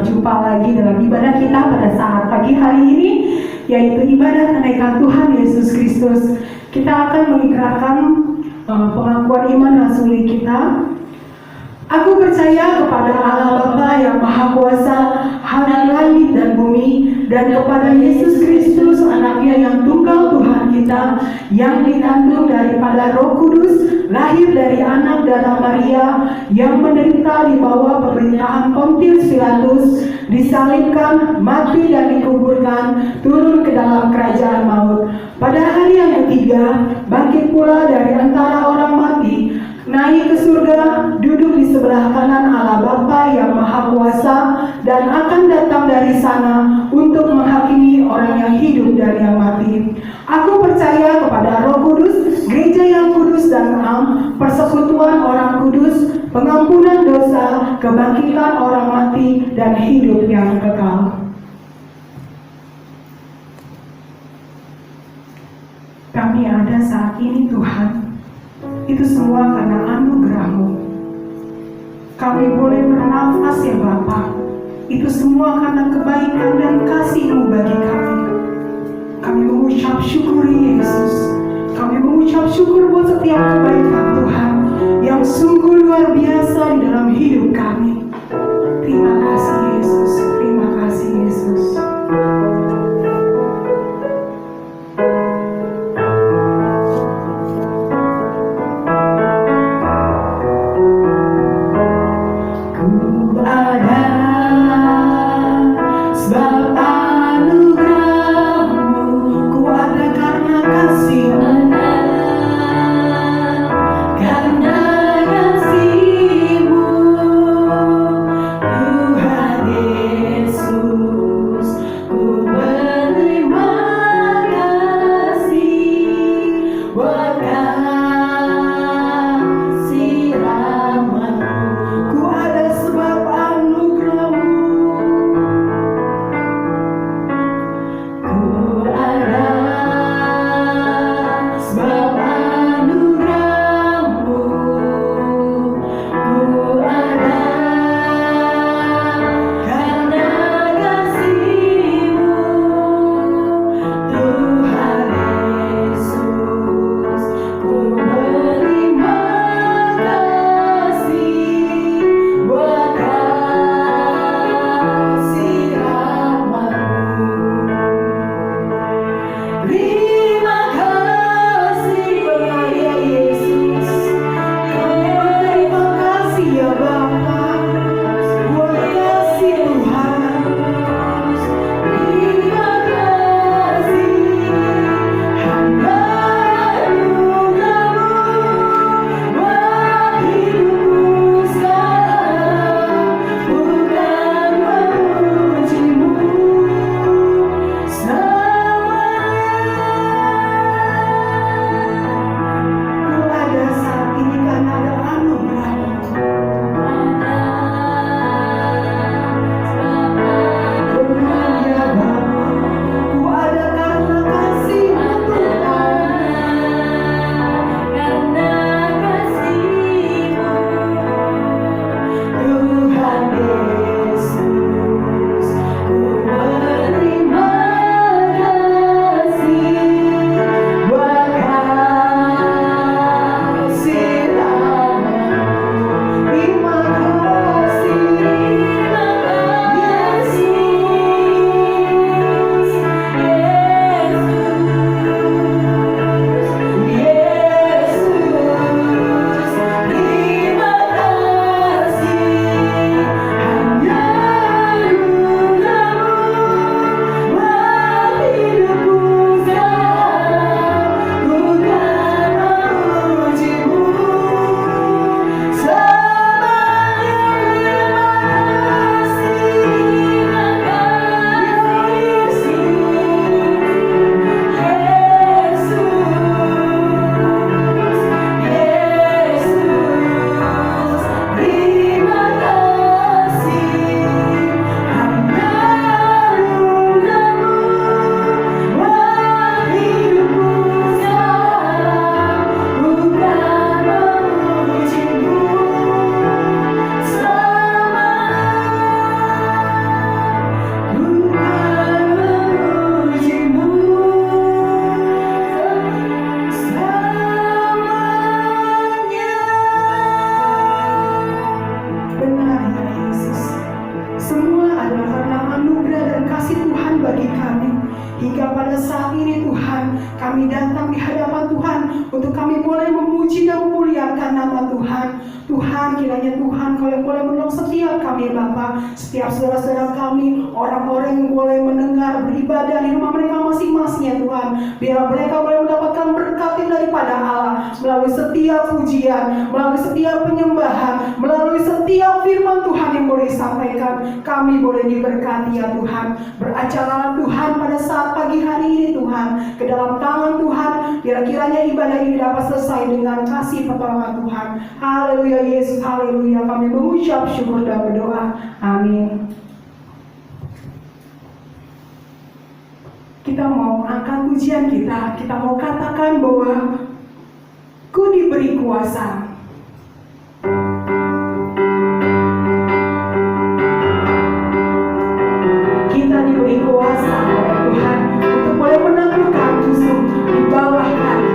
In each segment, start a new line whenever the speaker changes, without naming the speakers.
berjumpa lagi dalam ibadah kita pada saat pagi hari ini, yaitu ibadah kenaikan Tuhan Yesus Kristus. Kita akan mengikrarkan pengakuan iman rasuli kita. Aku percaya kepada Allah Bapa yang Maha Kuasa, Halik langit dan bumi, dan kepada Yesus Kristus anaknya yang tunggal Tuhan kita, yang dikandung daripada Roh Kudus, lahir dari anak darah Maria, yang menderita di bawah pemerintahan Pontius Pilatus, disalibkan, mati dan dikuburkan, turun ke dalam kerajaan maut. Pada hari yang ketiga, bangkit pula dari antara orang mati, naik ke surga, duduk di sebelah kanan Allah Bapa yang Maha Kuasa, dan akan datang dari sana untuk menghakimi orang yang hidup dan yang mati. Aku percaya kepada Roh Kudus, gereja yang kudus dan am, persekutuan orang kudus, pengampunan dosa, kebangkitan orang mati, dan hidup yang kekal. Kami ada saat ini, Tuhan, itu semua karena anugerah-Mu. Kami boleh bernafas ya Bapa, itu semua karena kebaikan dan kasih-Mu bagi kami. Kami mengucap syukur Yesus. Kami mengucap syukur buat setiap kebaikan Tuhan yang sungguh luar biasa di dalam hidup kami. Terima kasih Yesus. Terima kasih Yesus.
Karena kasih-Mu
hingga pada saat ini Tuhan, kami datang di hadapan Tuhan untuk kami boleh memuji dan memuliakan nama Tuhan. Tuhan, kiranya Tuhan Kau yang boleh menolong setiap kami Bapa, setiap saudara-saudara kami, orang-orang yang boleh mendengar beribadah di rumah mereka masing-masing ya Tuhan. Biar mereka boleh mendapatkan berkat daripada Allah melalui setiap pujian, melalui setiap penyembahan, melalui setiap firman Tuhan yang boleh disampaikan. Kami boleh diberkati ya Tuhan. Beracaralah Tuhan pada saat pagi hari ini Tuhan, ke dalam tangan Tuhan. Biar kiranya ibadah ini dapat selesai dengan kasih pertolongan Tuhan. Haleluya Yesus, haleluya. Kami mengucap syukur dan berdoa. Amin. Kita mau angkat pujian kita mau katakan bahwa Ku diberi kuasa. Kita diberi kuasa oleh Tuhan untuk boleh menaklukkan musuh di bawah kaki.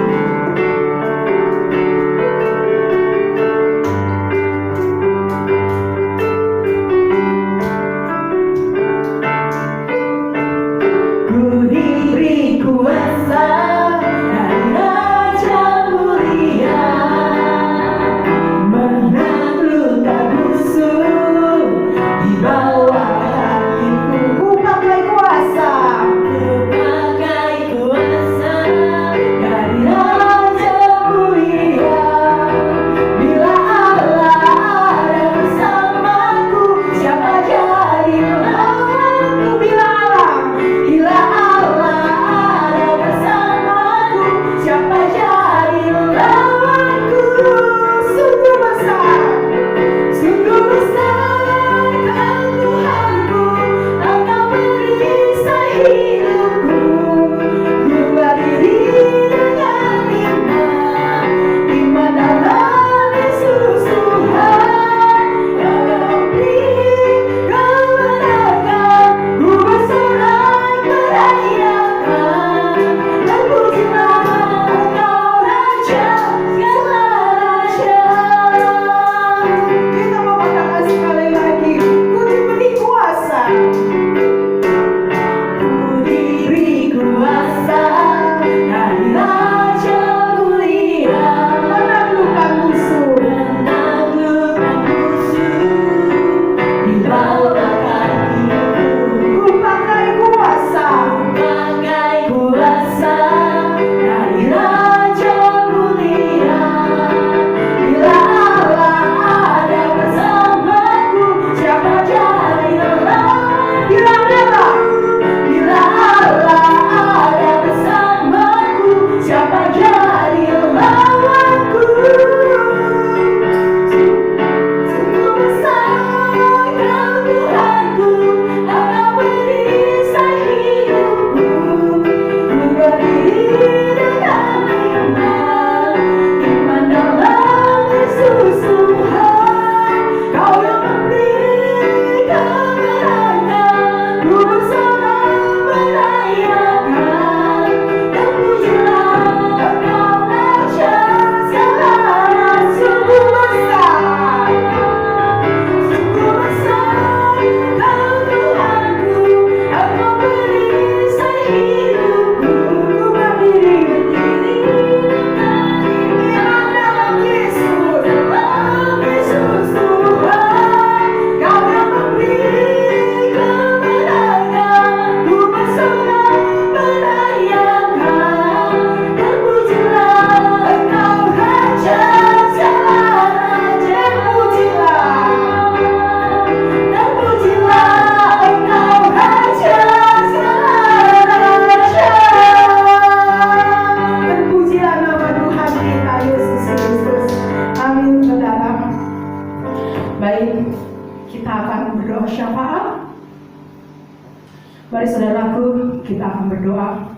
Mari saudaraku, kita akan berdoa.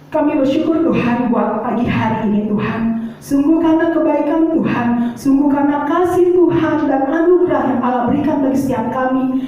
Kami bersyukur Tuhan buat pagi hari ini Tuhan. Sungguh karena kebaikan Tuhan, sungguh karena kasih Tuhan dan anugerah yang Allah berikan bagi setiap kami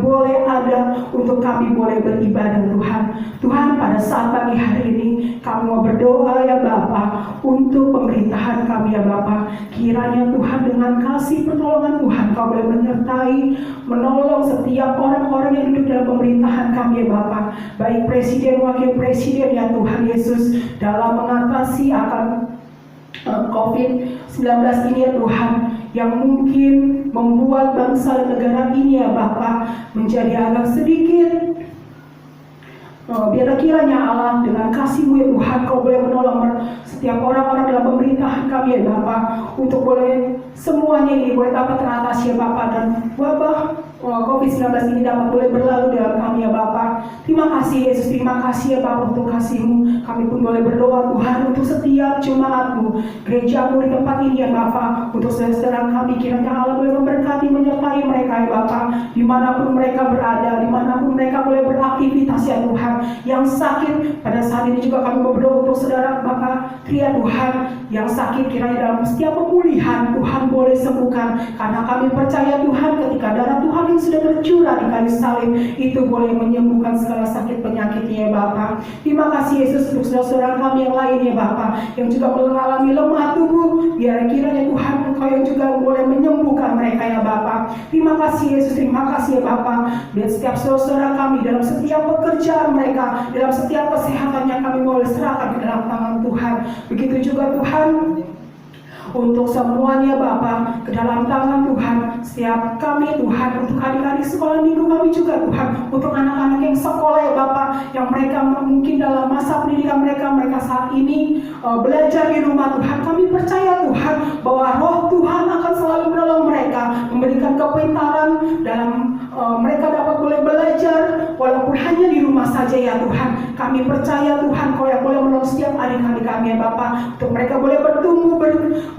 boleh ada untuk kami boleh beribadah Tuhan. Tuhan, pada saat pagi hari ini kami mau berdoa ya Bapa untuk pemerintahan kami ya Bapa. Kiranya Tuhan dengan kasih pertolongan Tuhan Kau boleh menyertai, menolong setiap orang-orang yang hidup dalam pemerintahan kami ya Bapa. Baik presiden, wakil presiden ya Tuhan Yesus, dalam mengatasi akan COVID-19 ini ya Tuhan, yang mungkin membuat bangsa dan negara ini ya Bapa menjadi agak sedikit. Biarlah kiranya Allah dengan kasih-Mu ya Tuhan, Kau boleh menolong setiap orang-orang dalam pemerintahan kami ya Bapa, untuk boleh semuanya ini boleh dapat teratasi ya Bapa, dan wabah COVID-19 ini dapat boleh berlalu dalam kami ya Bapa. Terima kasih Yesus, terima kasih ya Bapa untuk kasih-Mu. Kami pun boleh berdoa Tuhan untuk setiap jemaat-Mu, gereja-Mu di tempat ini ya Bapa, untuk saudara kami. Kiranya Allah boleh memberkati, menyertai mereka ya Bapa, dimanapun mereka berada, dimanapun mereka boleh beraktivitas ya Tuhan. Yang sakit pada saat ini juga kami berdoa untuk saudara Bapa Tria Tuhan, yang sakit kiranya dalam setiap pemulihan Tuhan boleh sembuhkan, karena kami percaya Tuhan ketika darah Tuhan yang sudah tercurah di kayu salib itu boleh menyembuhkan segala sakit penyakitnya ya Bapa. Terima kasih Yesus untuk saudara-saudara kami yang lain ya Bapa, yang juga mengalami lemah tubuh, biar kiranya Tuhan Engkau yang juga boleh menyembuhkan mereka ya Bapa. Terima kasih Yesus, terima kasih ya Bapa. Dan setiap saudara kami dalam setiap pekerjaan mereka, dalam setiap kesehatannya kami boleh serahkan ke dalam tangan Tuhan. Begitu juga Tuhan untuk semuanya Bapa, ke dalam tangan Tuhan. Setiap kami Tuhan, untuk adik-adik sekolah minggu kami juga Tuhan, untuk anak-anak yang sekolah ya Bapa, yang mereka mungkin dalam masa pendidikan mereka saat ini belajar di rumah Tuhan. Kami percaya Tuhan bahwa Roh Tuhan akan selalu menolong mereka, memberikan kepintaran dalam mereka dapat boleh belajar walaupun hanya di rumah saja ya Tuhan. Kami percaya Tuhan Kau yang boleh menolong setiap adik-adik kami ya Bapa, untuk mereka boleh bertumbuh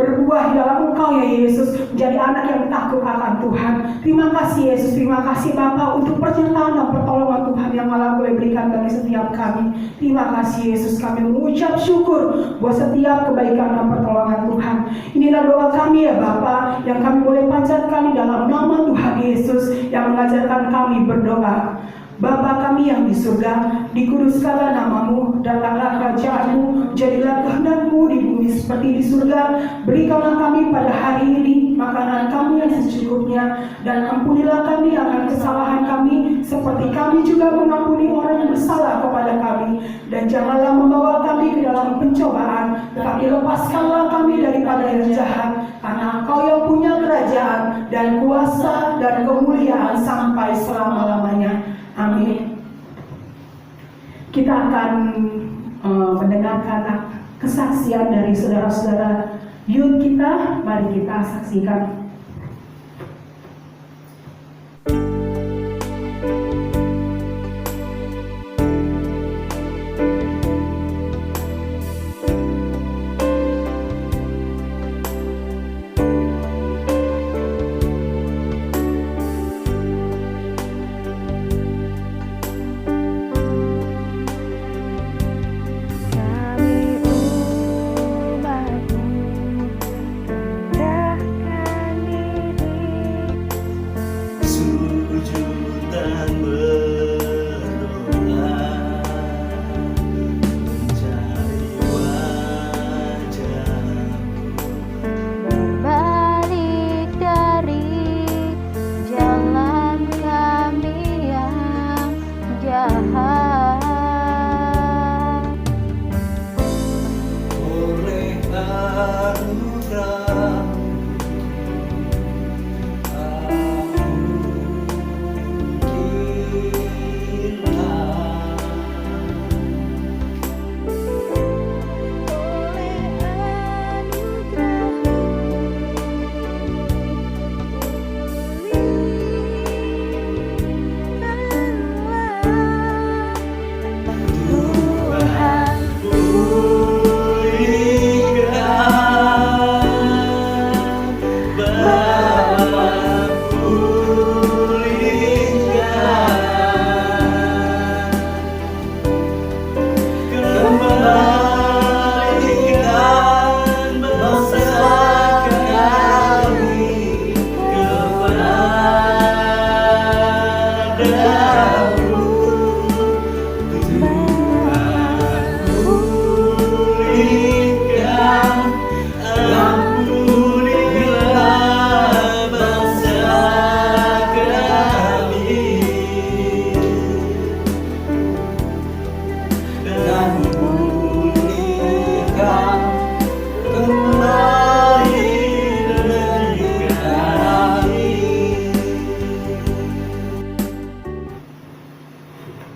berbuah di dalam Engkau ya Yesus, menjadi anak yang takut akan Tuhan. Terima kasih Yesus, terima kasih Bapa untuk penyertaan dan pertolongan Tuhan yang Allah boleh berikan bagi setiap kami. Terima kasih Yesus, kami mengucap syukur buat setiap kebaikan dan pertolongan Tuhan. Inilah doa kami ya Bapa, yang kami boleh panjatkan di dalam nama Tuhan Yesus yang mengajarkan kami berdoa. Bapa kami yang di surga, dikuduskanlah nama-Mu, datanglah kerajaan-Mu, jadilah kehendak-Mu di bumi seperti di surga. Berikanlah kami pada hari ini makanan kami yang secukupnya, dan ampunilah kami akan kesalahan kami, seperti kami juga mengampuni orang yang bersalah kepada kami. Dan janganlah membawa kami ke dalam pencobaan, tetapi lepaskanlah kami daripada yang jahat, karena Engkau yang punya kerajaan dan kuasa dan kemuliaan sampai selama-lamanya. Amin. Kita akan mendengarkan kesaksian dari saudara-saudara youth kita. Mari kita saksikan.
Kami umatmu, rendahkan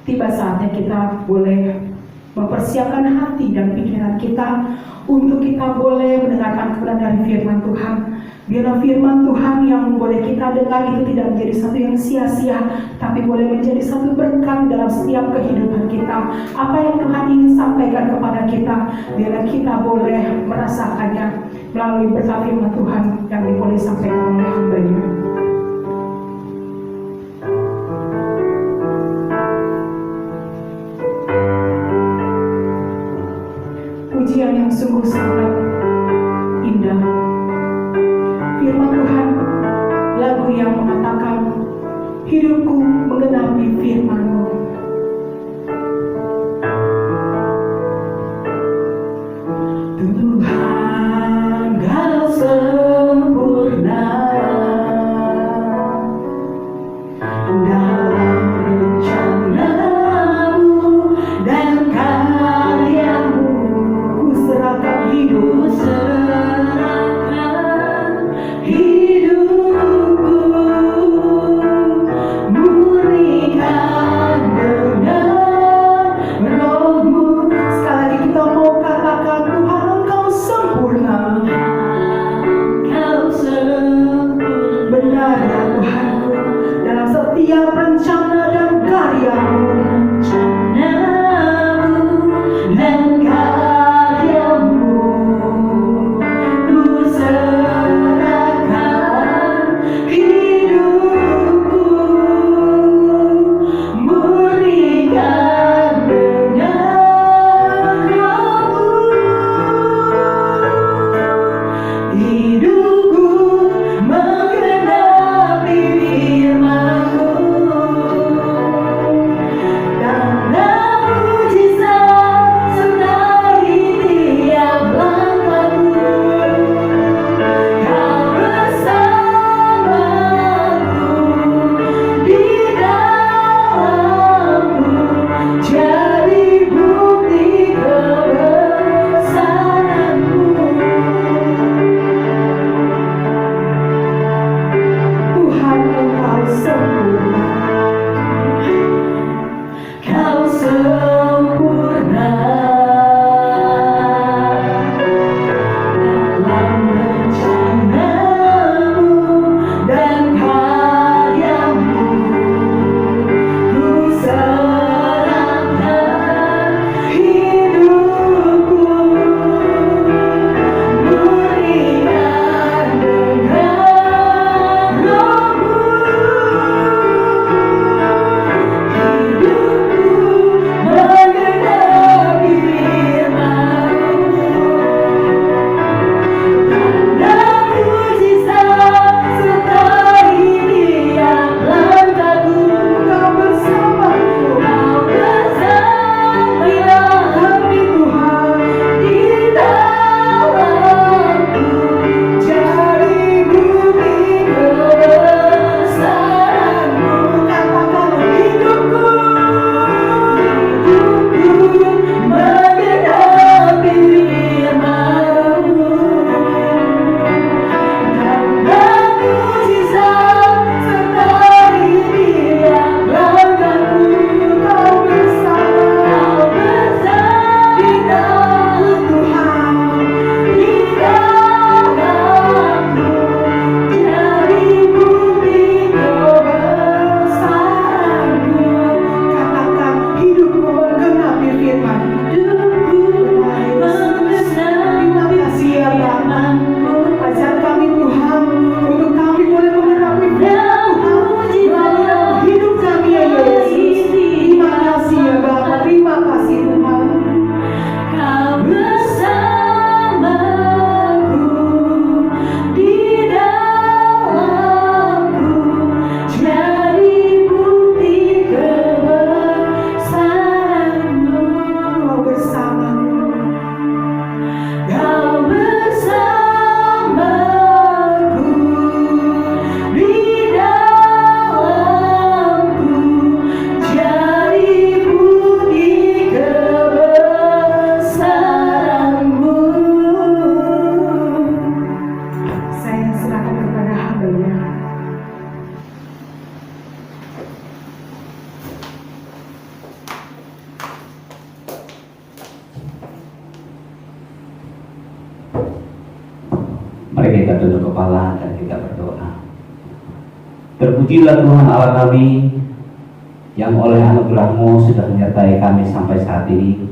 tiba saatnya kita boleh mempersiapkan hati dan pikiran kita untuk kita boleh mendengarkan kebenaran dari firman Tuhan. Biarlah firman Tuhan yang boleh kita dengar itu tidak menjadi satu yang sia-sia, tapi boleh menjadi satu berkat dalam setiap kehidupan kita. Apa yang Tuhan ingin sampaikan kepada kita, biarlah kita boleh merasakannya melalui berkat firman Tuhan yang boleh disampaikan oleh hamba-Nya. Pujian yang sungguh sangat indah. Firman Tuhan, lagu yang mengatakan, hidupku menggenapi firman-Mu. Tuhan, Kau sempurna dalam rencana-Mu dan karya-Mu. Ku serahkan hidupku, murnikan dengan Roh-Mu. Sekali lagi kita mau katakan, Tuhan Engkau sempurna. Benar ya Tuhanku, dalam setiap
kita tunduk kepala dan kita berdoa. Terpujilah Tuhan Allah kami yang oleh anugerah-Mu sudah menyertai kami sampai saat ini.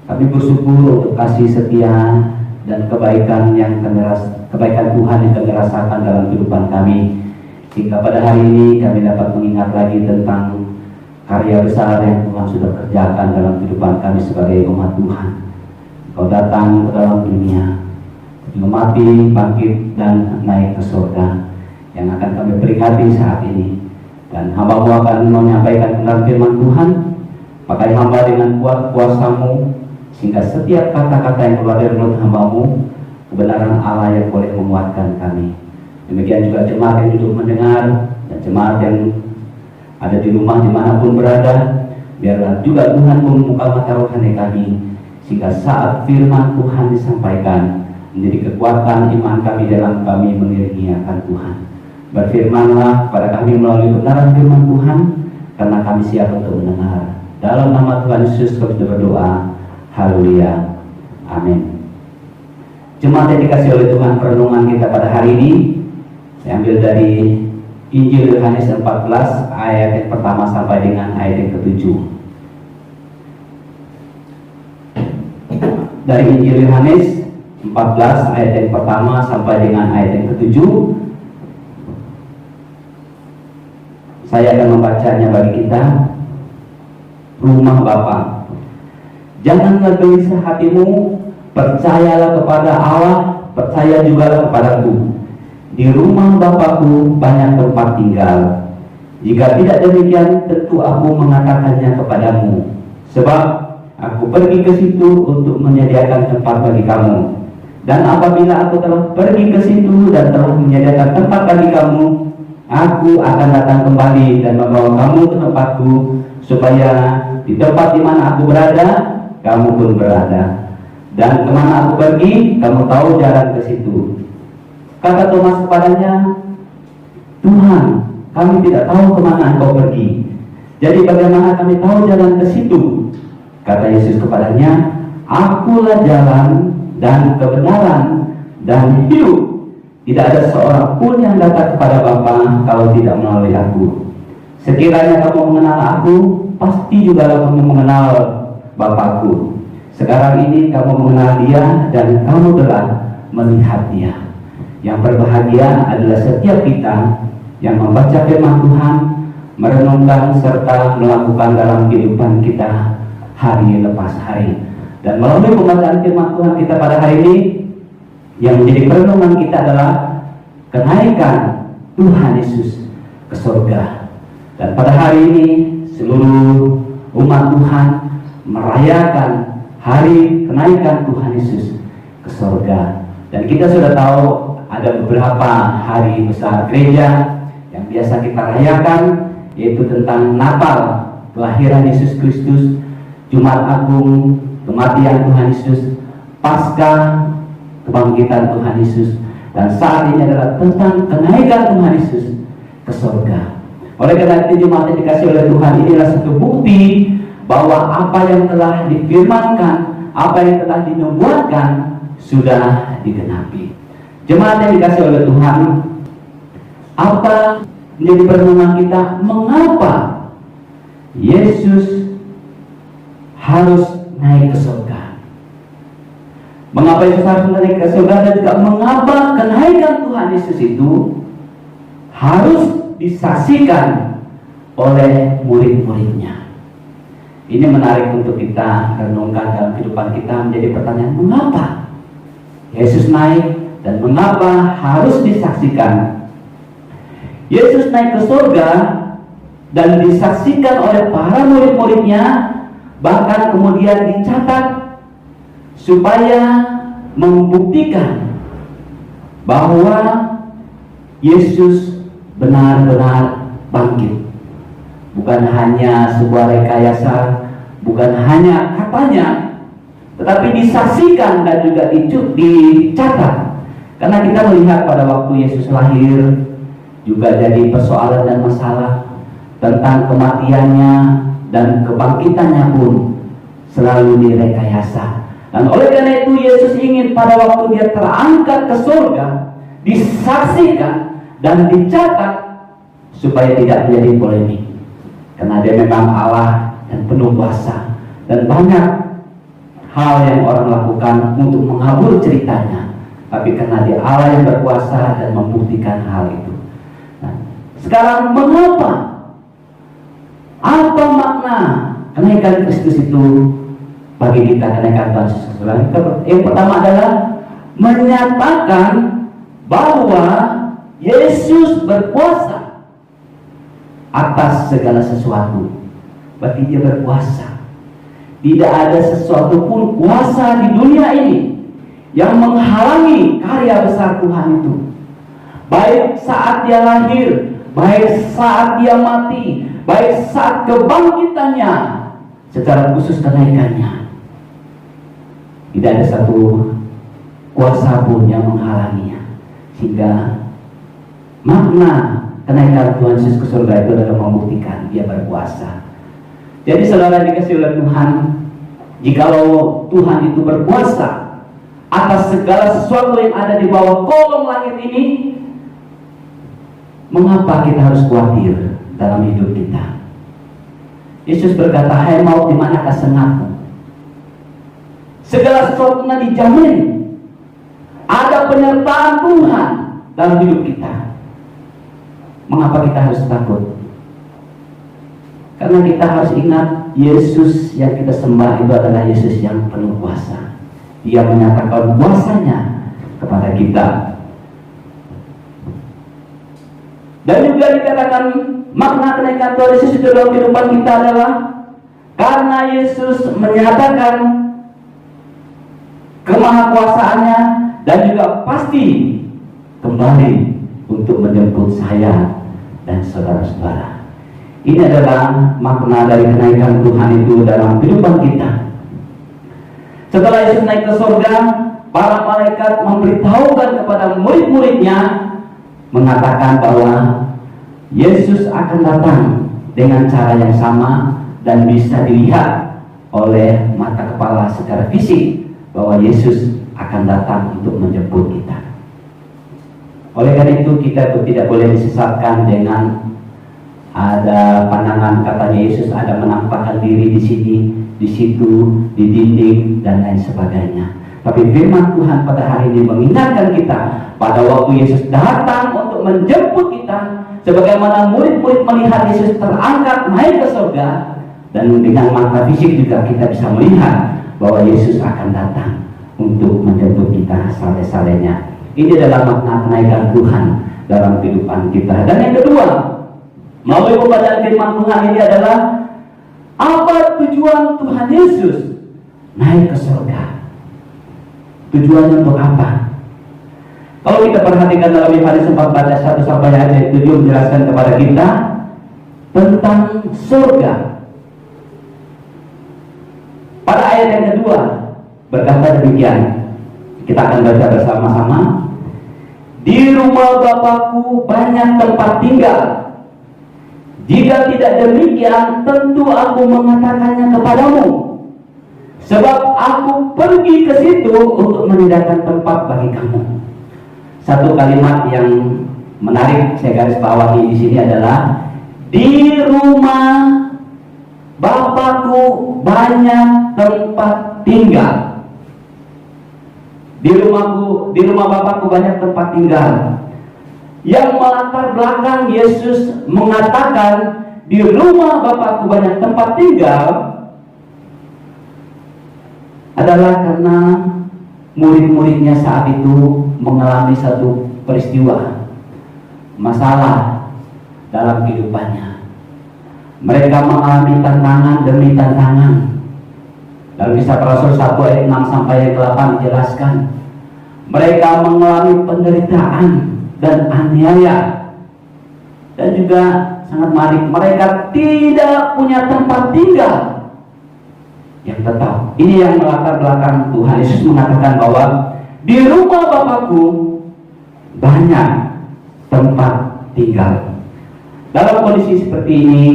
Kami bersyukur untuk kasih setia dan kebaikan Tuhan yang kami rasakan dalam kehidupan kami, sehingga pada hari ini kami dapat mengingat lagi tentang karya besar yang Tuhan sudah kerjakan dalam kehidupan kami sebagai umat Tuhan. Kau datang ke dalam dunia, mati, bangkit, dan naik ke surga, yang akan kami peringati saat ini. Dan hamba-Mu akan menyampaikan kebenaran firman Tuhan. Pakai hamba dengan kuat kuasa-Mu, sehingga setiap kata-kata yang keluar dari mulut hamba-Mu, kebenaran Allah yang boleh menguatkan kami. Demikian juga jemaat yang duduk mendengar, dan jemaat yang ada di rumah dimanapun berada, biarlah juga Tuhan membuka mata rohani kami, sehingga saat firman Tuhan disampaikan menjadi kekuatan iman kami dalam kami mengiringi akan Tuhan. Berfirmanlah pada kami melalui kebenaran firman Tuhan, karena kami siap untuk mendengar. Dalam nama Tuhan Yesus kami berdoa. Haleluya. Amin. Jemaat yang dikasih oleh Tuhan, perenungan kita pada hari ini saya ambil dari Injil Yohanes 14 ayat yang pertama sampai dengan ayat yang ke-7. Dari Injil Yohanes 14 ayat yang pertama sampai dengan ayat yang ke-7, saya akan membacanya bagi kita. Rumah Bapa. Janganlah gelisah hatimu, percayalah kepada Allah, percaya jugalah kepadaku. Di rumah Bapakku banyak tempat tinggal. Jika tidak demikian, tentu aku mengatakannya kepadamu. Sebab aku pergi ke situ untuk menyediakan tempat bagi kamu. Dan apabila aku telah pergi ke situ dan telah menyediakan tempat bagi kamu, aku akan datang kembali dan membawa kamu ke tempatku, supaya di tempat di mana aku berada, kamu pun berada. Dan kemana aku pergi, kamu tahu jalan ke situ. Kata Thomas kepadanya, Tuhan, kami tidak tahu kemana Engkau pergi. Jadi bagaimana kami tahu jalan ke situ? Kata Yesus kepadanya, Akulah jalan dan kebenaran dan hidup. Tidak ada seorang pun yang datang kepada Bapa kalau tidak melalui aku. Sekiranya kamu mengenal aku, pasti juga kamu mengenal Bapakku. Sekarang ini kamu mengenal Dia dan kamu telah melihat Dia. Yang berbahagia adalah setiap kita yang membaca firman Tuhan, merenungkan serta melakukan dalam kehidupan kita hari lepas hari. Dan melalui pembacaan firman Tuhan kita pada hari ini, yang menjadi perenungan kita adalah kenaikan Tuhan Yesus ke surga. Dan pada hari ini seluruh umat Tuhan merayakan hari kenaikan Tuhan Yesus ke surga. Dan kita sudah tahu ada beberapa hari besar gereja yang biasa kita rayakan, yaitu tentang Natal, kelahiran Yesus Kristus, Jumat Agung, kematian Tuhan Yesus, Paskah, kebangkitan Tuhan Yesus, dan saat ini adalah tentang kenaikan Tuhan Yesus ke surga. Oleh karena itu, jemaat yang dikasih oleh Tuhan, inilah satu bukti bahwa apa yang telah difirmankan, apa yang telah dinubuatkan sudah digenapi. Jemaat yang dikasih oleh Tuhan, apa menjadi perenungan kita? Mengapa Yesus harus naik ke surga? Mengapa Yesus harus naik ke surga, dan juga mengapa kenaikan Tuhan Yesus itu harus disaksikan oleh murid-muridnya? Ini menarik untuk kita renungkan dalam kehidupan kita, menjadi pertanyaan, mengapa Yesus naik dan mengapa harus disaksikan? Yesus naik ke surga dan disaksikan oleh para murid-muridnya, bahkan kemudian dicatat supaya membuktikan bahwa Yesus benar-benar bangkit. Bukan hanya sebuah rekayasa, bukan hanya katanya, tetapi disaksikan dan juga dicatat. Karena kita melihat pada waktu Yesus lahir juga jadi persoalan dan masalah tentang kematiannya dan kebangkitannya pun selalu direkayasa. Dan oleh karena itu Yesus ingin pada waktu Dia terangkat ke surga, disaksikan, dan dicatat supaya tidak menjadi polemik. Karena dia memang Allah dan penuh kuasa, dan banyak hal yang orang lakukan untuk menghapus ceritanya. Tapi karena dia Allah yang berkuasa dan membuktikan hal itu. Nah, sekarang mengapa? Apa makna kenaikan Kristus itu bagi kita, kenaikan Tuhan Yesus Kristus? Yang pertama adalah menyatakan bahwa Yesus berkuasa atas segala sesuatu. Berarti dia berkuasa. Tidak ada sesuatu pun kuasa di dunia ini yang menghalangi karya besar Tuhan itu. Baik saat dia lahir, baik saat dia mati, baik saat kebangkitannya, secara khusus kenaikannya. Tidak ada satu kuasa pun yang menghalanginya. Sehingga makna kenaikan Tuhan Yesus ke surga itu adalah membuktikan dia berkuasa. Jadi saudara dikasih oleh Tuhan, jikalau Tuhan itu berkuasa atas segala sesuatu yang ada di bawah kolong langit ini, mengapa kita harus khawatir dalam hidup kita? Yesus berkata, "Hai maut, di manakah sengatmu?" Segala sesuatu dijamin. Ada penyertaan Tuhan dalam hidup kita. Mengapa kita harus takut? Karena kita harus ingat, Yesus yang kita sembah itu adalah Yesus yang penuh kuasa. Dia menyatakan kuasanya kepada kita. Dan juga dikatakan makna kenaikan Tuhan Yesus itu dalam kehidupan kita adalah karena Yesus menyatakan kemahakuasaannya dan juga pasti kembali untuk menjemput saya dan saudara-saudara. Ini adalah makna dari kenaikan Tuhan itu dalam kehidupan kita. Setelah Yesus naik ke surga, para malaikat memberitahukan kepada murid-muridnya, mengatakan bahwa Yesus akan datang dengan cara yang sama dan bisa dilihat oleh mata kepala secara fisik bahwa Yesus akan datang untuk menjemput kita. Oleh karena itu kita tidak boleh disesatkan dengan ada pandangan katanya Yesus ada menampakkan diri di sini, di situ, di dinding dan lain sebagainya. Tapi firman Tuhan pada hari ini mengingatkan kita pada waktu Yesus datang untuk menjemput kita, sebagaimana murid-murid melihat Yesus terangkat naik ke surga, dan dengan mata fisik juga kita bisa melihat bahwa Yesus akan datang untuk menjemput kita saleh-salehnya. Ini adalah makna kenaikan Tuhan dalam kehidupan kita. Dan yang kedua, melalui pembacaan firman Tuhan ini adalah apa tujuan Tuhan Yesus naik ke surga? Tujuannya untuk apa? Kalau kita perhatikan dalam Yohanes 14 1 sampai ayat 7 menjelaskan kepada kita tentang surga. Pada ayat yang kedua berkata demikian. Kita akan baca bersama-sama. Di rumah Bapakku banyak tempat tinggal. Jika tidak demikian, tentu aku mengatakannya kepadamu. Sebab aku pergi ke situ untuk menyediakan tempat bagi kamu. Satu kalimat yang menarik saya garis bawahi di sini adalah di rumah Bapakku banyak tempat tinggal. Di rumah Bapakku banyak tempat tinggal. Yang melatar belakang Yesus mengatakan di rumah Bapakku banyak tempat tinggal adalah karena murid-muridnya saat itu mengalami satu peristiwa masalah dalam kehidupannya. Mereka mengalami tantangan demi tantangan. Dalam Kisah para Rasul 1 ayat 6 sampai ayat 8 dijelaskan mereka mengalami penderitaan dan aniaya, dan juga sangat menarik, mereka tidak punya tempat tinggal yang tetap. Ini yang melatar belakang Tuhan Yesus mengatakan bahwa di rumah Bapakku banyak tempat tinggal. Dalam kondisi seperti ini,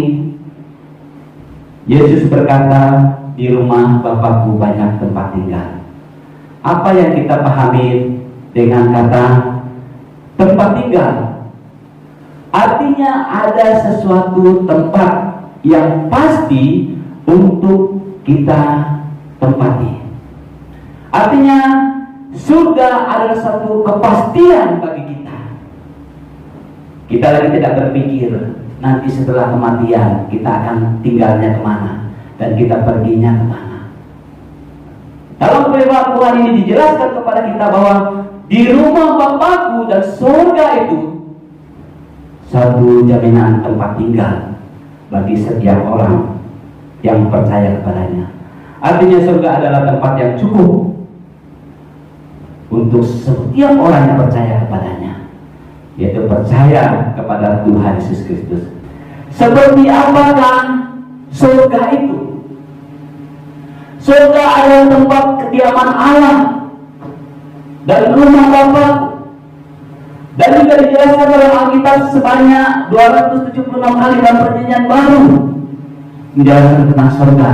Yesus berkata, di rumah Bapakku banyak tempat tinggal. Apa yang kita pahami dengan kata tempat tinggal. Artinya ada sesuatu tempat yang pasti untuk kita tempati. Artinya surga adalah satu kepastian bagi kita. Kita lagi tidak berpikir nanti setelah kematian kita akan tinggalnya kemana dan kita perginya kemana. Dalam firman Tuhan ini dijelaskan kepada kita bahwa di rumah Bapakku dan surga itu satu jaminan tempat tinggal bagi setiap orang yang percaya kepadanya. Artinya surga adalah tempat yang cukup untuk setiap orang yang percaya kepadanya, yaitu percaya kepada Tuhan Yesus Kristus. Seperti apakah surga itu? Surga adalah tempat kediaman Allah dan rumah Bapa. Dan juga dijelaskan dalam Alkitab sebanyak 276 kali dalam Perjanjian Baru menjelaskan tentang surga.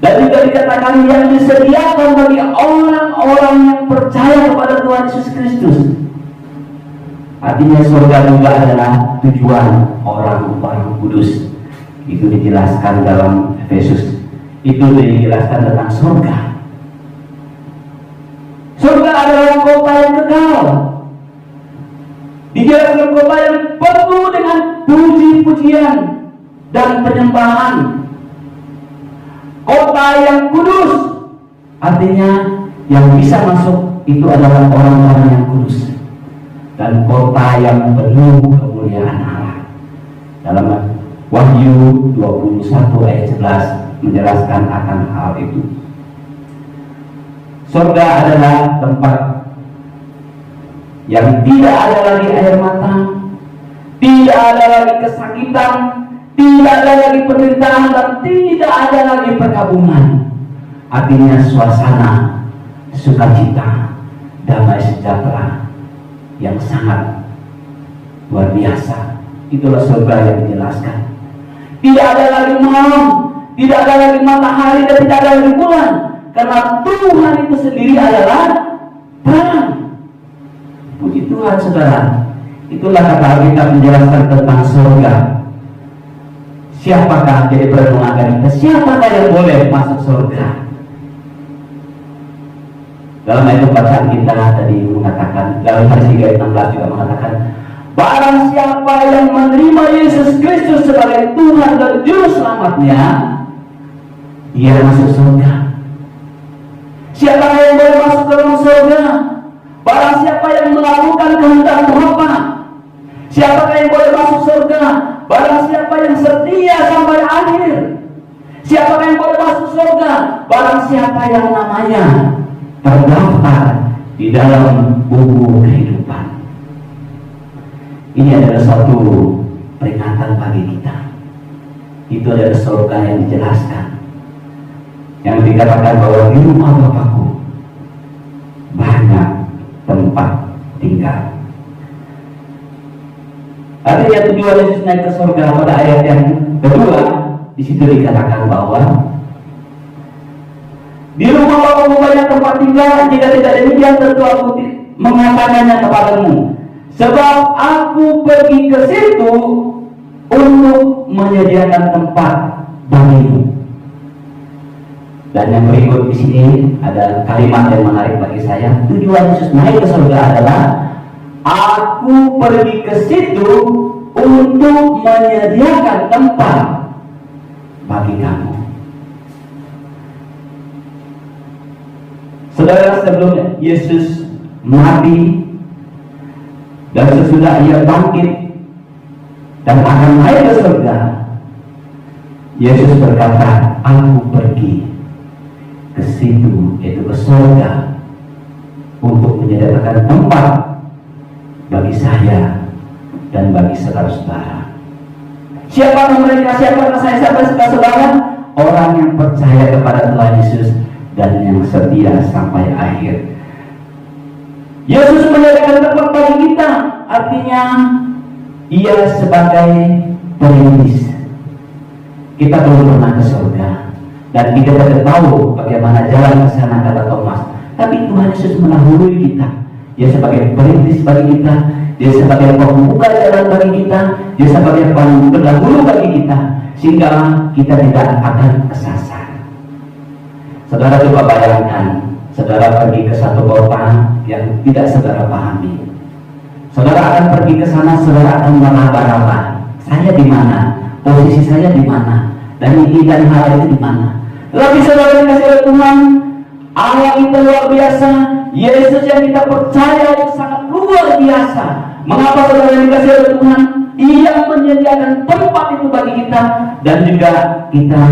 Dan juga dikatakan yang disediakan bagi orang-orang yang percaya kepada Tuhan Yesus Kristus. Artinya surga juga adalah tujuan orang-orang kudus. Itu dijelaskan dalam Efesus. Itu dijelaskan tentang surga. Surga adalah kota yang kekal. Dijelaskan kota yang penuh dengan puji-pujian dan penyembahan. Kota yang kudus, artinya yang bisa masuk itu adalah orang-orang yang kudus. Dan kota yang penuh kemuliaan Allah. Dalam Wahyu 21 ayat 11 menjelaskan akan hal itu. Surga adalah tempat yang tidak ada lagi air mata, tidak ada lagi kesakitan, tidak ada lagi penderitaan, dan tidak ada lagi perkabungan. Artinya suasana sukacita, damai sejahtera yang sangat luar biasa. Itulah surga yang dijelaskan. Tidak ada lagi malam, tidak ada lagi matahari, dan tidak ada lagi bulan, karena Tuhan itu sendiri adalah terang. Puji Tuhan, saudara. Itulah kata Alkitab menjelaskan tentang surga. Siapakah, jadi perenungan kita, siapakah yang boleh masuk surga? Dalam ayat bacaan kita tadi mengatakan, dalam Efesus 3:16 juga mengatakan, barang siapa yang menerima Yesus Kristus sebagai Tuhan dan Juru Selamatnya, dia masuk surga. Siapakah yang boleh masuk ke dalam surga? Barang siapa yang melakukan kehendak Bapa. Siapakah yang boleh masuk surga? Barang siapa yang setia sampai akhir. Siapakah yang boleh masuk surga? Barang siapa yang namanya terdaftar di dalam buku kehidupan. Ini adalah suatu peringatan bagi kita. Itu adalah surga yang dijelaskan, yang dikatakan bahwa di rumah Bapakku banyak tempat tinggal. Artinya tujuan Yesus naik ke surga pada ayat yang kedua, di situ dikatakan bahwa di rumah Bapakku banyak tempat tinggal. Jika tidak demikian, tentu aku mengatakannya kepadamu. Sebab aku pergi ke situ untuk menyediakan tempat bagimu. Dan yang berikut di sini ada kalimat yang menarik bagi saya. Tujuan Yesus naik ke surga adalah aku pergi ke situ untuk menyediakan tempat bagi kamu. Saudara, sebelum Yesus mati dan sesudah ia bangkit dan akan naik ke surga, Yesus berkata, aku pergi ke situ, yaitu ke surga, untuk menyediakan tempat bagi saya dan bagi saudara-saudara. Siapa mereka? Siapa saya? Siapa saudara? Orang yang percaya kepada Tuhan Yesus dan yang setia sampai akhir. Yesus menyediakan tempat bagi kita, artinya ia sebagai perintis. Kita belum pernah ke surga dan kita tidak tahu bagaimana jalan ke sana, kata Thomas. Tapi Tuhan Yesus mendahului kita. Dia sebagai perintis bagi kita, Dia sebagai pembuka jalan bagi kita, Dia sebagai pendahulu bagi kita, sehingga kita tidak akan kesasar. Saudara coba bayangkan, saudara pergi ke satu kota yang tidak saudara pahami. Saudara akan pergi ke sana, saudara akan meraba-raba. Saya di mana? Posisi saya di mana? Dan ini dan hal itu di mana? Tetapi saudara dikasih oleh Tuhan, Allah kita luar biasa, Yesus yang kita percaya itu sangat luar biasa. Mengapa saudara dikasih oleh Tuhan? Ia menyediakan tempat itu bagi kita, dan juga kita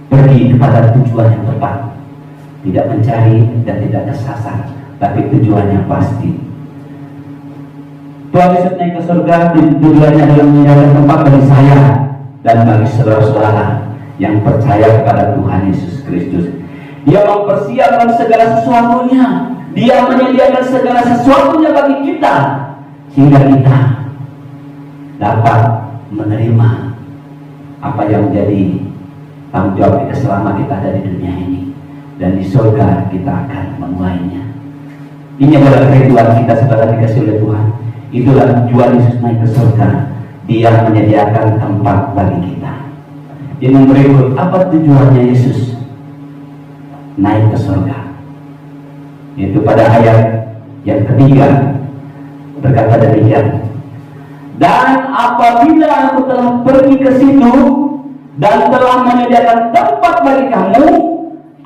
pergi kepada tujuan yang tepat. Tidak mencari dan tidak tersasar, tapi tujuannya pasti. Tuhan Yesus naik ke surga, tujuannya adalah menyediakan tempat bagi saya dan bagi saudara-saudara yang percaya kepada Tuhan Yesus Kristus. Dia mempersiapkan segala sesuatunya, Dia menyediakan segala sesuatunya bagi kita, sehingga kita dapat menerima apa yang menjadi tanggung jawab kita selama kita ada di dunia ini, dan di surga kita akan memulainya. Ini adalah kerinduan kita, saudara dikasih oleh Tuhan. Itulah tujuan Yesus naik ke surga. Dia menyediakan tempat bagi kita. Yang berikut, apa tujuannya Yesus naik ke surga? Yaitu pada ayat yang ketiga berkata demikian, dan apabila aku telah pergi ke situ dan telah menyediakan tempat bagi kamu,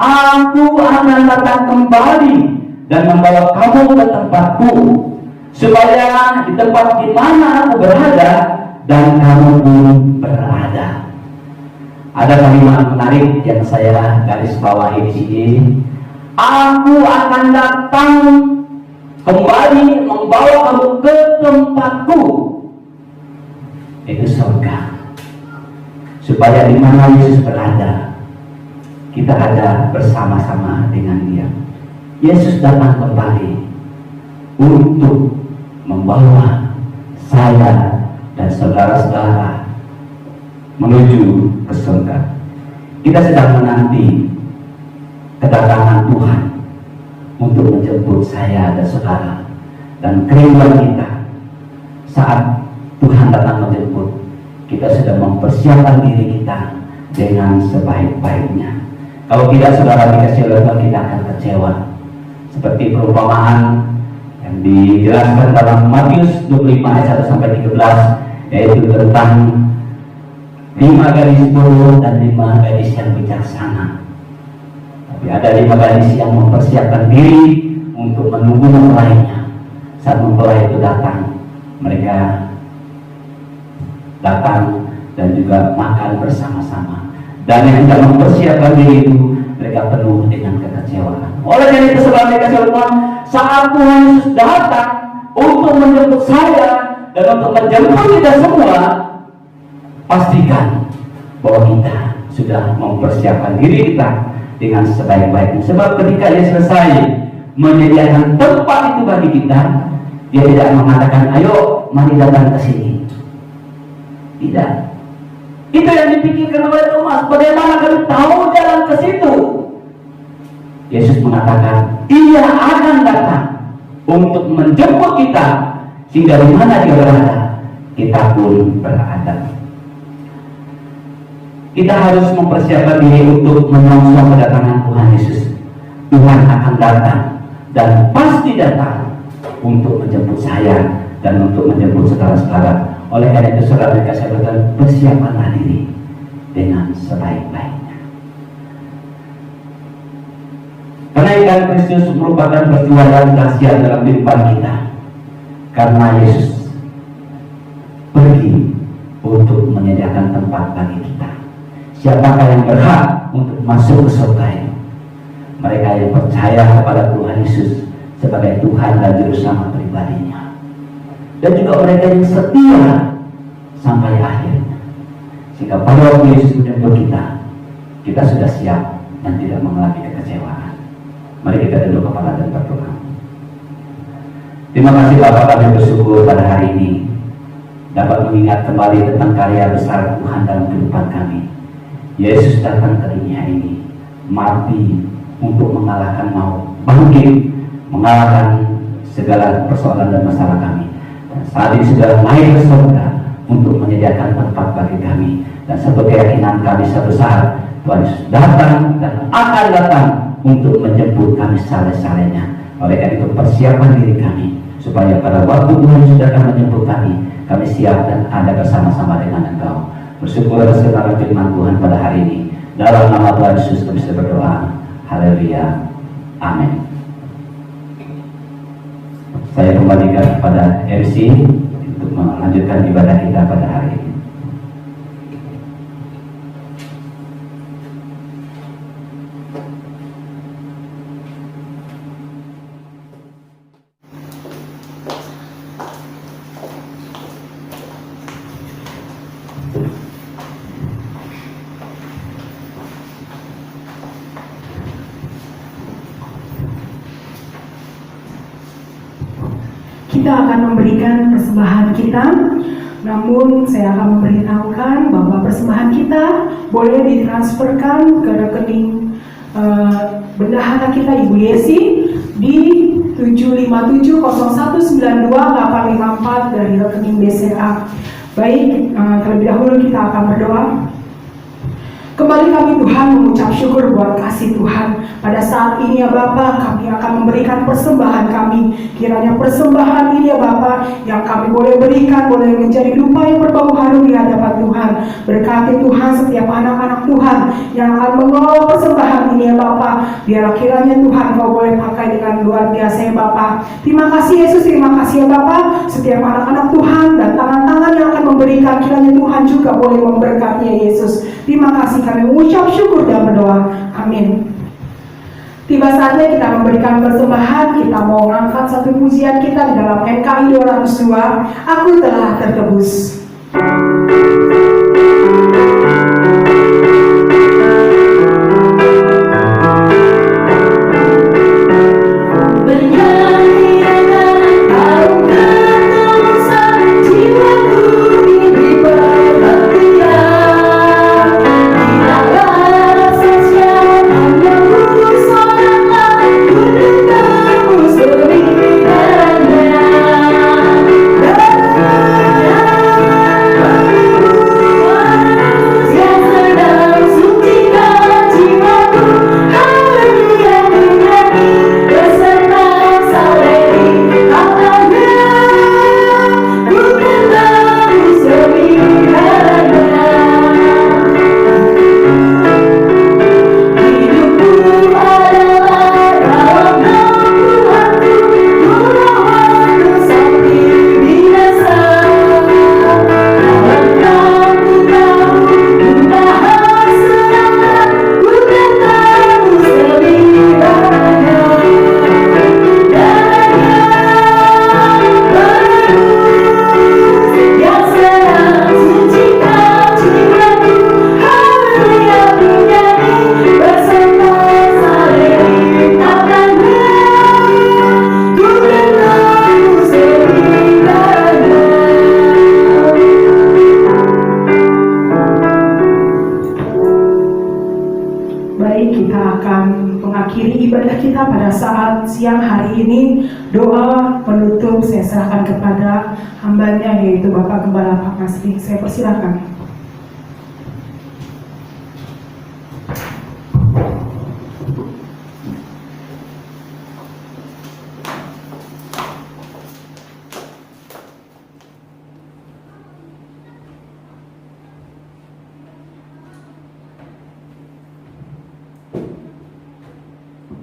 aku akan datang kembali dan membawa kamu ke tempatku, supaya di tempat di mana aku berada dan kamu pun berada. Ada kalimat menarik yang saya garis bawahi di sini. Aku akan datang kembali membawa kamu ke tempatku, itu surga. Supaya di mana Yesus berada, kita ada bersama-sama dengan Dia. Yesus datang kembali untuk membawa saya dan saudara-saudara menuju ke surga. Kita sedang menanti kedatangan Tuhan untuk menjemput saya dan saudara, dan kerinduan kita saat Tuhan datang menjemput, kita sudah mempersiapkan diri kita dengan sebaik-baiknya. Kalau tidak, saudara dikasih oleh Tuhan, kita akan kecewa. Seperti perumpamaan yang dijelaskan dalam Matius 25 ayat 1 sampai 13, yaitu tentang 5 gadis bodoh dan 5 gadis yang bijaksana. Tapi ada 5 gadis yang mempersiapkan diri untuk menunggu mempelainya. Saat mempelai itu datang, mereka datang dan juga makan bersama-sama. Dan yang tidak mempersiapkan diri itu, mereka penuh dengan kekecewaan. Oleh karena itu, saudara dikasih Tuhan, saat Tuhan Yesus datang untuk menjemput saya dan untuk menjemput kita semua, pastikan bahwa kita sudah mempersiapkan diri kita dengan sebaik-baiknya. Sebab ketika Dia selesai menyediakan tempat itu bagi kita, Dia tidak mengatakan, ayo mari datang ke sini. Tidak. Itu yang dipikirkan oleh Thomas. Bagaimana kami tahu jalan ke situ? Yesus mengatakan, Ia akan datang untuk menjemput kita, sehingga di mana Dia berada, kita pun berada. Kita harus mempersiapkan diri untuk menyongsong kedatangan Tuhan Yesus. Tuhan akan datang dan pasti datang untuk menjemput saya dan untuk menjemput saudara-saudara. Oleh karena itu, saudara dikasih Tuhan, persiapkanlah diri dengan sebaik-baiknya. Kenaikan Kristus merupakan peristiwa yang dahsyat dalam kehidupan kita, karena Yesus pergi untuk menyediakan tempat bagi kita. Siapakah yang berhak untuk masuk ke surga ini? Mereka yang percaya kepada Tuhan Yesus sebagai Tuhan dan Juru Selamat pribadinya, dan juga mereka yang setia sampai akhirnya. Sehingga pada waktu Yesus menjemput kita, kita sudah siap dan tidak mengalami kekecewaan. Mari kita duduk kepala dan berdoa. Terima kasih Bapak, kami bersyukur pada hari ini dapat mengingat kembali tentang karya besar Tuhan dalam kehidupan kami. Yesus datang ke dunia ini, mati untuk mengalahkan maut, bangkit mengalahkan segala persoalan dan masalah kami. Dan saat ini sudah naik ke surga untuk menyediakan tempat bagi kami. Dan satu keyakinan kami satu saat Tuhan Yesus datang dan akan datang untuk menjemput kami sale-salenya. Oleh karena itu persiapan diri kami supaya pada waktu Tuhan sudah akan menjemput kami siap dan ada bersama-sama dengan Engkau. Bersyukur atas kebenaran firman Tuhan pada hari ini. Dalam nama Tuhan Yesus kami bisa berdoa. Haleluya. Amin. Saya kembalikan kepada MC untuk melanjutkan ibadah kita pada hari ini.
Kita akan memberikan persembahan kita, namun saya akan memberitahukan bahwa persembahan kita boleh ditransferkan ke rekening bendahara kita Ibu Yesi di 75701928854 dari rekening BCA. Baik, terlebih dahulu kita akan berdoa. Kembali kami Tuhan mengucap syukur buat kasih Tuhan. Pada saat ini ya Bapa, kami akan memberikan persembahan kami. Kiranya persembahan ini ya Bapa, yang kami boleh berikan, boleh menjadi dupa yang berbau harum di hadapan Tuhan. Berkati Tuhan setiap anak-anak Tuhan yang akan mengelola persembahan ini ya Bapa. Biar kiranya Tuhan Kau boleh pakai dengan luar biasa ya Bapa. Terima kasih Yesus, terima kasih ya Bapa. Setiap anak-anak Tuhan dan tangan-tangan yang akan memberikan, kiranya Tuhan juga boleh memberkati ya Yesus. Terima kasih, kami mengucap syukur dan berdoa. Amin. Tiba saatnya kita memberikan persembahan. Kita mau mengangkat satu pujian kita di dalam NKI 202, Aku Telah Tertebus. Siang hari ini doa penutup saya serahkan kepada hambanya, yaitu Bapak Gembala Pak Masri. Saya persilakan.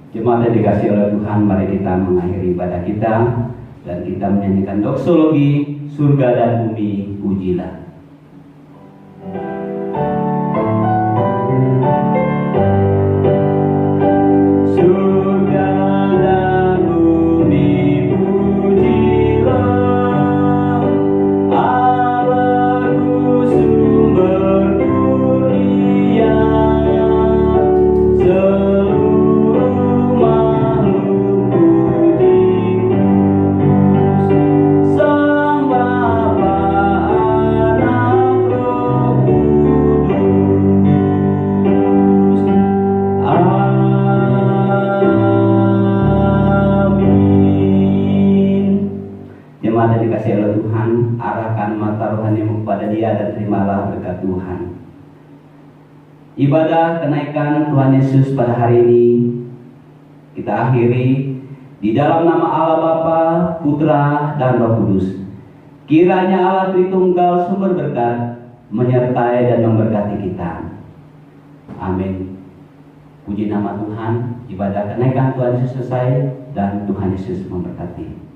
Jemaat yang dikasih oleh Tuhan, mari kita mengakhiri ibadah kita dan kita menyanyikan doksologi Surga dan Bumi Pujilah.
Sang Bapa
rahmat rohanimu kepada dia dan terimalah berkat Tuhan. Ibadah kenaikan Tuhan Yesus pada hari ini kita akhiri di dalam nama Allah Bapa, Putra, dan Roh Kudus. Kiranya Allah Tritunggal sumber berkat menyertai dan memberkati kita. Amin. Puji nama Tuhan. Ibadah kenaikan Tuhan Yesus selesai dan Tuhan Yesus memberkati.